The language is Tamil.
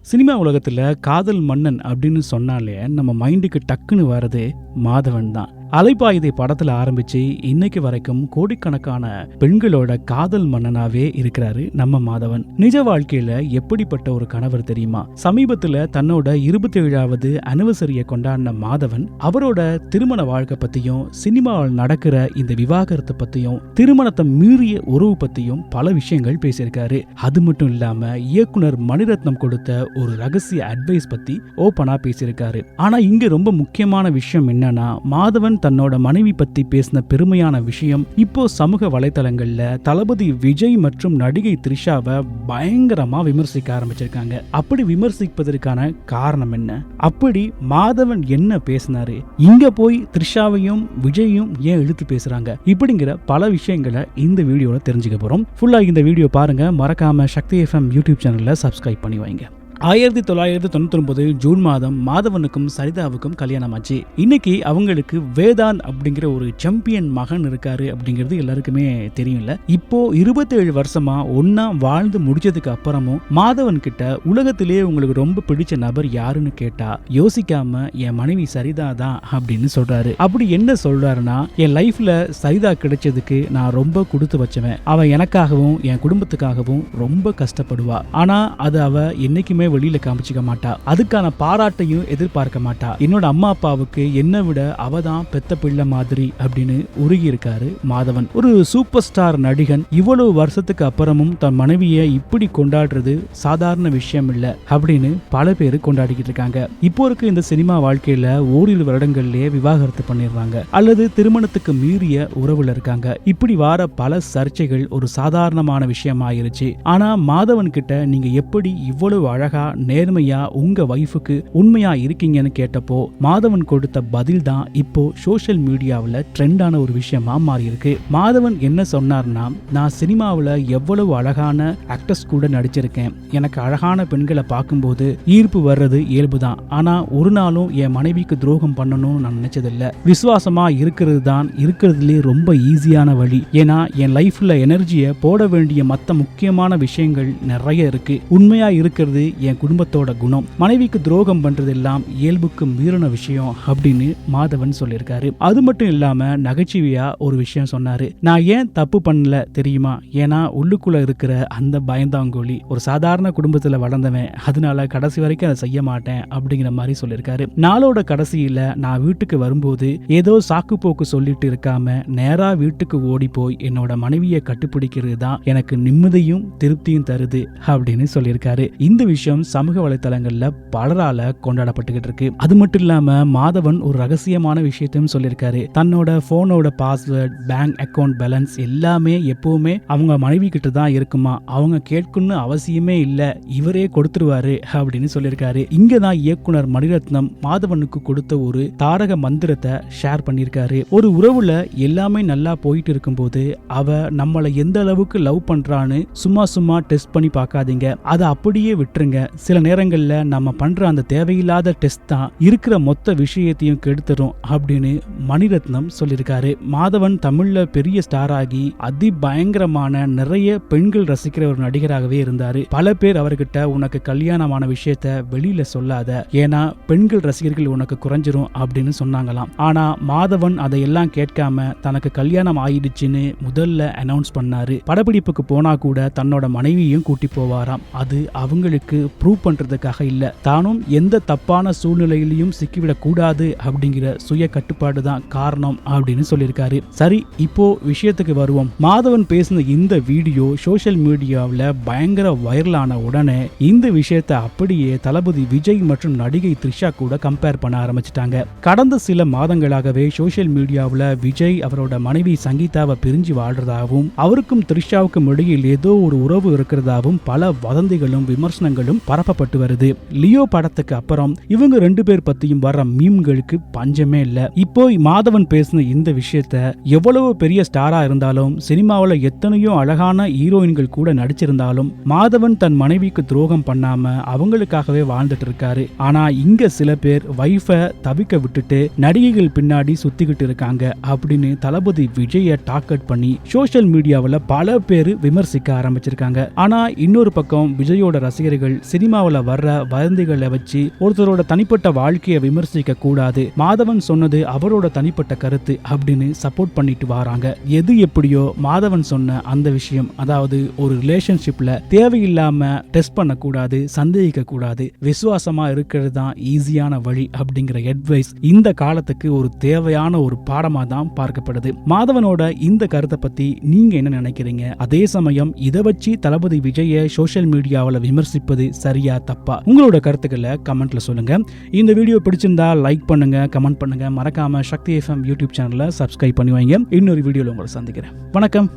சினிமா உலகத்துல காதல் மன்னன் அப்படின்னு சொன்னாலே நம்ம மைண்டுக்கு டக்குன்னு வர்றது மாதவன் தான். அலைபாயுதை படத்துல ஆரம்பிச்சு இன்னைக்கு வரைக்கும் கோடிக்கணக்கான பெண்களோட காதல் மன்னனாவே இருக்கிறாரு நம்ம மாதவன். நிஜ வாழ்க்கையில எப்படிப்பட்ட ஒரு கணவர் தெரியுமா? சமீபத்துல தன்னோட 27வது அனிவர்சரியை கொண்டாடின மாதவன் அவரோட திருமண வாழ்க்கை பத்தியும், சினிமாவில் நடக்கிற இந்த விவாகரத்தை பத்தியும், திருமணத்தை மீறிய உறவு பத்தியும் பல விஷயங்கள் பேசியிருக்காரு. அது மட்டும் இல்லாம இயக்குனர் மணிரத்னம் கொடுத்த ஒரு ரகசிய அட்வைஸ் பத்தி ஓபனா பேசியிருக்காரு. ஆனா இங்க ரொம்ப முக்கியமான விஷயம் என்னன்னா, மாதவன் தன்னோட மனைவி பத்தி பேசின பெருமையான விஷயம் இப்போ சமூக வலைதளங்கள்ல தளபதி விஜய் மற்றும் நடிகை த்ரிஷாவை பயங்கரமா விமர்சிக்க ஆரம்பிச்சிருக்காங்க. அப்படி விமர்சிப்பதற்கான காரணம் என்ன? அப்படி மாதவன் என்ன பேசினாரு? இங்க போய் த்ரிஷாவையும் விஜயும் ஏன் இழுத்து பேசுறாங்க? இப்படிங்கிற பல விஷயங்களை இந்த வீடியோல தெரிஞ்சுக்க போறோம். ஃபுல்லா இந்த வீடியோ பாருங்க. மறக்காம சக்தி FM யூடியூப் சேனல்ல சப்ஸ்கிரைப் பண்ணி வைங்க. 1999 ஜூன் மாதம் மாதவனுக்கும் சரிதாவுக்கும் கல்யாணம் ஆச்சு. இன்னைக்கு அவங்களுக்கு வேதாந்த் அப்படிங்கிற ஒரு சாம்பியன் மகன் இருக்காரு அப்படிங்கிறது எல்லாருக்குமே தெரியும்ல. இப்போ 27 வருஷமா ஒன்னா வாழ்ந்து முடிச்சதுக்கு அப்புறமும் மாதவன் கிட்ட உலகத்திலேயே உங்களுக்கு ரொம்ப பிடிச்ச நபர் யாருன்னு கேட்டா யோசிக்காம என் மனைவி சரிதா தான் அப்படின்னு சொல்றாரு. அப்படி என்ன சொல்றாருன்னா, என் லைஃப்ல சரிதா கிடைச்சதுக்கு நான் ரொம்ப கொடுத்து வச்சவன். அவ எனக்காகவும் என் குடும்பத்துக்காகவும் ரொம்ப கஷ்டப்படுவா. ஆனா அது அவ என்னைக்குமே வெளியில காமிச்சிக்க மாட்டா. அதுக்கான பாராட்டையும் எதிர்பார்க்க மாட்டா. என்னோட அம்மா அப்பாவுக்கு என்னை விட அவதான் பெத்த பிள்ளை மாதிரி அப்படின்னு உருகி இருக்காரு மாதவன். ஒரு சூப்பர் ஸ்டார் நடிகன் இவ்வளவு வருஷத்துக்கு அப்புறமும் தன் மனைவியை இப்படி கொண்டாடுறது சாதாரண விஷயம் இல்ல அப்படின்னு பல பேரு கொண்டாடிக்கிட்டு இருக்காங்க. இப்போ இருக்க இந்த சினிமா வாழ்க்கையில ஓரிரு வருடங்கள்லயே விவாகரத்து பண்ணிடுறாங்க அல்லது திருமணத்துக்கு மீறிய உறவுல இருக்காங்க. இப்படி வார பல சர்ச்சைகள் ஒரு சாதாரணமான விஷயம் ஆயிருச்சு. ஆனா மாதவன் கிட்ட நீங்க எப்படி இவ்வளவு அழகா நேர்மையா உங்க வைஃபுக்கு உண்மையா இருக்கீங்கன்னு கேட்டப்போ மாதவன் கொடுத்த பதில் தான் இப்போ சோஷியல் மீடியாவில் ட்ரெண்டான ஒரு விஷயமா மாறி இருக்கு. மாதவன் என்ன சொன்னார்னா, நான் சினிமாவில் எவ்வளவு அழகான ஆக்டர்ஸ் கூட நடிச்சிருக்கேன். எனக்கு அழகான பெண்களை பார்க்கும்போது ஈர்ப்பு வர்றது இயல்புதான். ஆனா ஒரு நாளும் என் மனைவிக்கு துரோகம் பண்ணணும்னு நான் நினைச்சதில்லை. விசுவாசமா இருக்கிறது தான் இருக்கிறதுலே ரொம்ப ஈஸியான வழி. ஏன்னா என் லைஃப்ல எனர்ஜியை போட வேண்டிய மற்ற முக்கியமான விஷயங்கள் நிறைய இருக்கு. உண்மையா இருக்கிறது என் குடும்பத்தோட குணம். மனைவிக்கு துரோகம் பண்றது எல்லாம் இயல்புக்கு மீறின விஷயம் அப்படின்னு மாதவன் சொல்லியிருக்காரு. அது மட்டும் இல்லாம நகைச்சுவையா ஒரு விஷயம் சொன்னாரு. நான் ஏன் தப்பு பண்ணல தெரியுமா? ஏன்னா உள்ளுக்குள்ள இருக்கிற அந்த பயந்தாங்கோலி. ஒரு சாதாரண குடும்பத்துல வளர்ந்தவன், அதனால கடைசி வரைக்கும் அதை செய்ய மாட்டேன் அப்படிங்கிற மாதிரி சொல்லியிருக்காரு. நாளோட கடைசியில நான் வீட்டுக்கு வரும்போது ஏதோ சாக்கு போக்கு சொல்லிட்டு இருக்காம நேரா வீட்டுக்கு ஓடி போய் என்னோட மனைவியை கட்டுப்பிடிக்கிறது தான் எனக்கு நிம்மதியும் திருப்தியும் தருது அப்படின்னு சொல்லியிருக்காரு. இந்த விஷயம் சமூக வலைதளங்கள்ல பலரால கொண்டாடப்பட்டுகிட்டு இருக்கு. அது மட்டும் இல்லாம மாதவன் ஒரு ரகசியமான விஷயத்தையும் சொல்லியிருக்காரு. தன்னோட போனோட பாஸ்வேர்ட், பேங்க் அக்கவுண்ட் பேலன்ஸ் எல்லாமே எப்பவுமே அவங்க மனைவி கிட்ட தான் இருக்குமா. அவங்க கேட்கணும்னு அவசியமே இல்ல, இவரே கொடுத்துருவாரு அப்படின்னு சொல்லியிருக்காரு. இங்கதான் இயக்குனர் மணிரத்னம் மாதவனுக்கு கொடுத்த ஒரு தாரக மந்திரத்தை ஷேர் பண்ணியிருக்காரு. ஒரு உறவுல எல்லாமே நல்லா போயிட்டு இருக்கும்போது அவ நம்மளை எந்த அளவுக்கு லவ் பண்றான்னு சும்மா டெஸ்ட் பண்ணி பார்க்காதீங்க. அதை அப்படியே விட்டுருங்க. சில நேரங்கள்ல நம்ம பண்ற அந்த தேவையில்லாத டெஸ்ட் தான் இருக்கிற மொத்த விஷயத்தையும் கெடுத்துரும் அப்படின்னு மணிரத்னம் சொல்லியிருக்காரு. மாதவன் தமிழ்ல பெரிய ஸ்டார் ஆகி அதி பயங்கரமான நிறைய பெண்கள் ரசிக்கிற ஒரு நடிகராகவே இருந்தாரு. பல பேர் அவர்கிட்ட உனக்கு கல்யாணமான விஷயத்த வெளியில சொல்லாத, ஏன்னா பெண்கள் ரசிகர்கள் உனக்கு குறைஞ்சிரும் அப்படின்னு சொன்னாங்களாம். ஆனா மாதவன் அதையெல்லாம் கேட்காம தனக்கு கல்யாணம் ஆயிடுச்சுன்னு முதல்ல அனௌன்ஸ் பண்ணாரு. படப்பிடிப்புக்கு போனா கூட தன்னோட மனைவியும் கூட்டி போவாராம். அது அவங்களுக்கு ப்ரூவ் பண்றதுக்காக இல்ல, தானும் எந்த தப்பான சூழ்நிலையிலையும் சிக்கிவிடக் கூடாது அப்படிங்கிற சுய கட்டுப்பாடு தான் காரணம் அப்படின்னு சொல்லியிருக்காரு. சரி, இப்போ விஷயத்துக்கு வருவோம். மாதவன் பேசின இந்த வீடியோ சோஷியல் மீடியாவில் பயங்கர வைரலான உடனே இந்த விஷயத்தை அப்படியே தளபதி விஜய் மற்றும் நடிகை த்ரிஷா கூட கம்பேர் பண்ண ஆரம்பிச்சிட்டாங்க. கடந்த சில மாதங்களாகவே சோஷியல் மீடியாவில் விஜய் அவரோட மனைவி சங்கீதாவை பிரிஞ்சு வாழ்றதாகவும் அவருக்கும் த்ரிஷாவுக்கும் இடையில் ஏதோ ஒரு உறவு இருக்கிறதாகவும் பல வதந்திகளும் விமர்சனங்களும் பரப்பப்பட்டு வருது. லியோ படத்துக்கு அப்புறம் இவங்க ரெண்டு பேர் பத்தியும் வர மீம்களுக்கு பஞ்சமே இல்ல. இப்போ மாதவன் பேசின இந்த விஷயத்த எவ்வளவு பெரிய ஸ்டாரா இருந்தாலும், சினிமாவில் எத்தனையோ அழகான ஹீரோயின்கள் கூட நடிச்சிருந்தாலும் மாதவன் தன் மனைவிக்கு துரோகம் பண்ணாம அவங்களுக்காகவே வாழ்ந்துட்டு இருக்காரு. ஆனா இங்க சில பேர் வைஃப தவிக்க விட்டுட்டு நடிகைகள் பின்னாடி சுத்திக்கிட்டு இருக்காங்க அப்படின்னு தளபதி விஜய டார்கெட் பண்ணி சோஷியல் மீடியாவில் பல பேர் விமர்சிக்க ஆரம்பிச்சிருக்காங்க. ஆனா இன்னொரு பக்கம் விஜயோட ரசிகர்கள் சினிமாவில் வர்ற வதந்திகளை வச்சு ஒருத்தரோட தனிப்பட்ட வாழ்க்கையை விமர்சிக்க கூடாது, மாதவன் சொன்னது அவரோட தனிப்பட்ட கருத்து அப்படின்னு சப்போர்ட் பண்ணிட்டு வராங்க. எது எப்படியோ மாதவன் சொன்ன அந்த விஷயம், அதாவது ஒரு ரிலேஷன்ஷிப்ல தேவையில்லாம டெஸ்ட் பண்ணக்கூடாது, சந்தேகிக்க கூடாது, விசுவாசமா இருக்கிறது தான் ஈஸியான வழி அப்படிங்கிற அட்வைஸ் இந்த காலத்துக்கு ஒரு தேவையான ஒரு பாடமா தான் பார்க்கப்படுது. மாதவனோட இந்த கருத்தை பத்தி நீங்க என்ன நினைக்கிறீங்க? அதே சமயம் இதை வச்சு தளபதி விஜய சோசியல் மீடியாவில் விமர்சிப்பது சரியா தப்பா? உங்களோட கருத்துக்களை கமெண்ட்ல சொல்லுங்க. இந்த வீடியோ பிடிச்சிருந்தா லைக் பண்ணுங்க, கமெண்ட் பண்ணுங்க, மறக்காம சக்தி FM யூடியூப் சேனலை சப்ஸ்கிரைப் பண்ணி வைங்க. இன்னொரு வீடியோல உங்களை சந்திக்கிறேன். வணக்கம்.